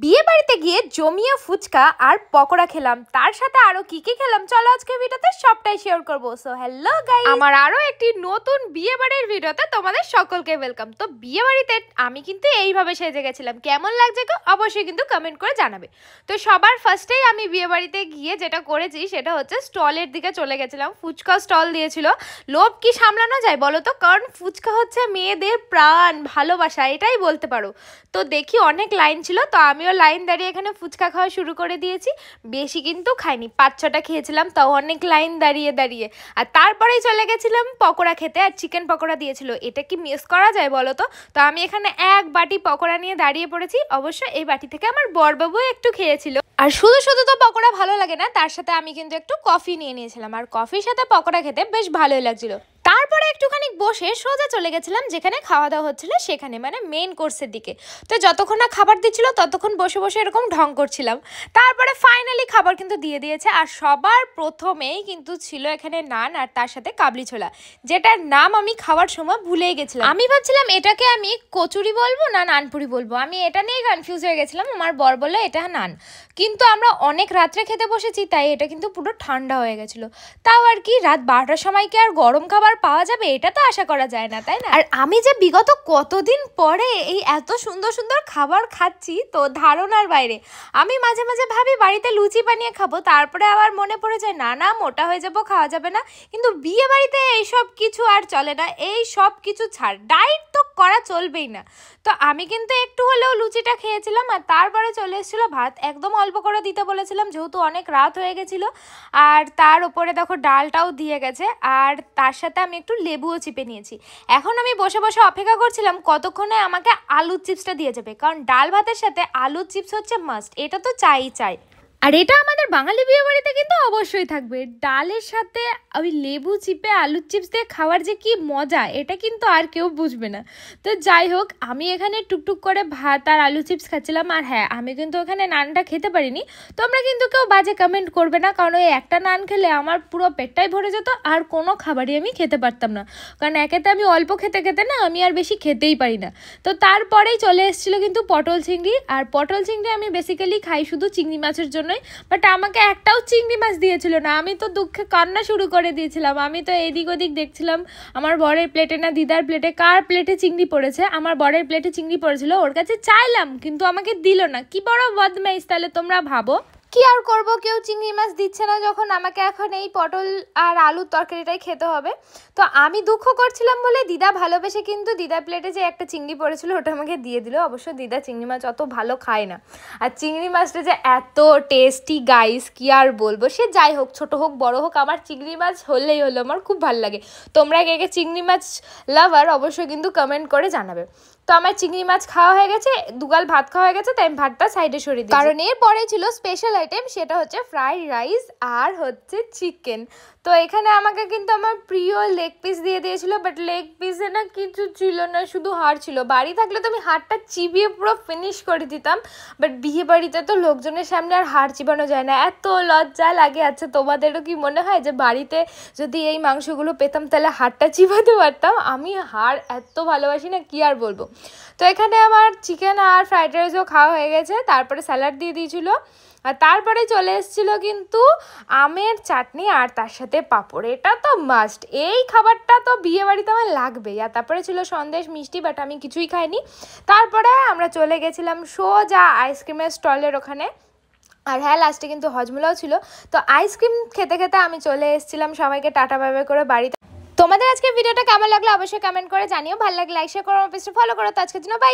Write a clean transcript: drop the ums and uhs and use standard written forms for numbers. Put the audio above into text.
বিয়ে বাড়িতে গিয়ে জমিয়ে ফুচকা আর পকোড়া খেলাম, তার সাথে আরো কি কি খেলাম চলো আজকে ভিডিওতে সবটাই শেয়ার করব। সো হ্যালো গাইস, আমার আরো একটি নতুন বিয়ে বাড়ির ভিডিওতে তোমাদের সকলকে ওয়েলকাম। তো বিয়ে বাড়িতে আমি কিন্তু এইভাবে সেজে গেছিলাম, কেমন লাগছে গো অবশ্যই কিন্তু কমেন্ট করে জানাবে। তো সবার ফার্স্টেই আমি বিয়ে বাড়িতে গিয়ে যেটা করেছি সেটা হচ্ছে স্টলের দিকে চলে গেছিলাম। ফুচকা স্টল দিয়েছিল, লোভ কি সামলানো যায় বলো তো, কারণ ফুচকা হচ্ছে মেয়েদের প্রাণ ভালোবাসা, এটাই বলতে পারো। তো দেখি অনেক লাইন ছিল, তো আমিও লাইন দাঁড়িয়ে এখানে ফুচকা খাওয়া শুরু করে দিয়েছি। বেশি কিন্তু খাইনি, 5-6টা খেয়েছিলাম, তাও অনেক লাইন দাঁড়িয়ে দাঁড়িয়ে। আর তারপরেই চলে গেছিলাম পকোড়া খেতে, আর চিকেন পকোড়া দিয়েছিল, এটা কি মিস করা যায় বলো তো। তো আমি এখানে এক বাটি পকোড়া নিয়ে দাঁড়িয়ে পড়েছি। অবশ্য এই বাটি থেকে আমার বরবাবু একটু খেয়েছিল। আর শুধু শুধু তো পকোড়া ভালো লাগে না, তার সাথে আমি কিন্তু একটু কফি নিয়ে নিয়েছিলাম, আর কফির সাথে পকোড়া খেতে বেশ ভালোই লাগছিল। তারপরে একটুখানি বসে সোজা চলে গেছিলাম যেখানে খাওয়া দাওয়া হচ্ছিল সেখানে, মানে মেন কোর্সের দিকে। তো যতক্ষণ না খাবার দিচ্ছিল ততক্ষণ বসে বসে এরকম ঢং করছিলাম। তারপরে ফাইনালি খাবার কিন্তু দিয়ে দিয়েছে, আর সবার প্রথমেই কিন্তু ছিল এখানে নান আর তার সাথে কাবলি ছোলা, যেটার নাম আমি খাওয়ার সময় ভুলেই গেছিলাম। আমি ভাবছিলাম এটাকে আমি কচুরি বলবো না নানপুরি বলবো, আমি এটা নিয়েই কনফিউজ হয়ে গেছিলাম। আমার বর বললো এটা নান, কিন্তু আমরা অনেক রাত্রে খেতে বসেছি তাই এটা কিন্তু পুরো ঠান্ডা হয়ে গেছিলো। তাও আর কি, রাত 12টার সময় কি আর গরম খাবার পাওয়া যাবে, এটা তো আশা করা যায় না, তাই না? আর আমি যে বিগত কতদিন পরে এই এত সুন্দর সুন্দর খাবার খাচ্ছি, তো ধারণার বাইরে। আমি মাঝে মাঝে ভাবি বাড়িতে লুচি বানিয়ে খাবো, তারপরে আবার মনে পড়ে যায় না না মোটা হয়ে যাবো, খাওয়া যাবে না। কিন্তু বিয়ে বাড়িতে এইসব কিছু আর চলে না, এই সব কিছু ছাড়, ডায়েট তো করা চলবেই না। তো আমি কিন্তু একটু হলেও লুচিটা খেয়েছিলাম, আর তারপরে চলে এসেছিলো ভাত, একদম অল্প করে দিতে বলেছিলাম যেহেতু অনেক রাত হয়ে গেছিলো। আর তার উপরে দেখো ডালটাও দিয়ে গেছে, আর তার সাথে আমি একটু লেবুও চিপে নিয়েছি। এখন আমি বসে বসে অপেক্ষা করছিলাম কতক্ষণে আমাকে আলুর চিপসটা দিয়ে যাবে, কারণ ডাল ভাতের সাথে আলুর চিপস হচ্ছে মাস্ট, এটা তো চাই। আর এটা আমাদের বাঙালি বিয়ে বাড়িতে কিন্তু অবশ্যই থাকবে, ডালের সাথে ওই লেবু চিপে আলুর চিপস দিয়ে খাওয়ার যে কি মজা, এটা কিন্তু আর কেউ বুঝবে না। তো যাই হোক, আমি এখানে টুকটুক করে ভাত আর আলু চিপস খাচ্ছিলাম। আর হ্যাঁ, আমি কিন্তু ওখানে নানটা খেতে পারিনি, তোমরা কিন্তু কেউ বাজে কমেন্ট করবে না, কারণ ওই একটা নান খেলে আমার পুরো পেটটাই ভরে যেত, আর কোনো খাবারই আমি খেতে পারতাম না, কারণ একেতে আমি অল্প খেতে খেতে না আমি আর বেশি খেতেই পারি না। তো তারপরেই চলে এসেছিলো কিন্তু পটল চিংড়ি, আর পটল চিংড়ি আমি বেসিক্যালি খাই শুধু চিংড়ি মাছের জন্য, বাট আমাকে একটাও চিংড়ি মাছ দিয়েছিল না। আমি তো দুঃখে কান্না শুরু করে দিয়েছিলাম। আমি তো এদিক ওদিক দেখছিলাম আমার বরের প্লেটে না দিদার প্লেটে, কার প্লেটে চিংড়ি পড়েছে। আমার বরের প্লেটে চিংড়ি পড়েছিল, ওর কাছে চাইলাম কিন্তু আমাকে দিল না। কি বড় বদমাইশ তাহলে তোমরা ভাবো। কি আর করব, কেউ চিংড়ি মাছ দিচ্ছে না যখন, আমাকে এখন এই পটল আর আলুর তরকারিটাই খেতে হবে। তো আমি দুঃখ করছিলাম বলে দিদা ভালোবেসে কিন্তু দিদার প্লেটে যে একটা চিংড়ি পড়েছিল ওটা আমাকে দিয়ে দিল। অবশ্য দিদা চিংড়ি মাছ অত ভালো খায় না, আর চিংড়ি মাছটা যে এত টেস্টি গাইস কি আর বলবো। সে যাই হোক, ছোট হোক বড় হোক, আমার চিংড়ি মাছ হলেই হলো, আমার খুব ভালো লাগে। তোমরা কে কে চিংড়ি মাছ লাভার অবশ্যই কিন্তু কমেন্ট করে জানাবে। তো আমার চিংড়ি মাছ খাওয়া হয়ে গেছে, দুগাল ভাত খাওয়া হয়ে গেছে, তাই আমি ভাতটা সাইডে সরিয়ে দিই, কারণ এরপরে ছিল স্পেশাল আইটেম, সেটা হচ্ছে ফ্রাইড রাইস আর হচ্ছে চিকেন। তো এখানে আমাকে কিন্তু আমার প্রিয় লেগ পিস দিয়ে দিয়েছিল, বাট লেগ পিসে না কিছু ছিল না, শুধু হাড় ছিল। বাড়ি থাকলে তো আমি হাড়টা চিবিয়ে পুরো ফিনিশ করে দিতাম, বাট বিয়ে বাড়িতে তো লোকজনের সামনে আর হাড় চিবানো যায় না, এত লজ্জা লাগে। আচ্ছা তোমাদেরও কি মনে হয় যে বাড়িতে যদি এই মাংসগুলো পেতাম তাহলে হাড়টা চিবাতে পারতাম? আমি হাড় এত ভালোবাসি না, কি আর বলবো। তো এখানে আমার চিকেন আর ফ্রাইড রাইসও খাওয়া হয়ে গেছে, তারপরে স্যালাড দিয়ে দিয়েছিল, আর তারপরে চলে এসেছিলো কিন্তু আমের চাটনি আর তার সাথে পাঁপড়। এটা তো মাস্ট, এই খাবারটা তো বিয়ে বাড়িতে আমার লাগবেই। আর তারপরে ছিল সন্দেশ মিষ্টি, বাট আমি কিছুই খাইনি। তারপরে আমরা চলে গেছিলাম সোজা আইসক্রিমের স্টলের ওখানে, আর হ্যাঁ লাস্টে কিন্তু হজমোলাও ছিল। তো আইসক্রিম খেতে খেতে আমি চলে এসেছিলাম সবাইকে টাটা বাই বাই করে বাড়িতে। তোমাদের আজকে ভিডিওটা কেমন লাগলো অবশ্যই কমেন্ট করে জানিও, ভালো লাগলে লাইক শেয়ার করো, আমার পেজটা ফলো করো। তো আজকের জন্য বাই।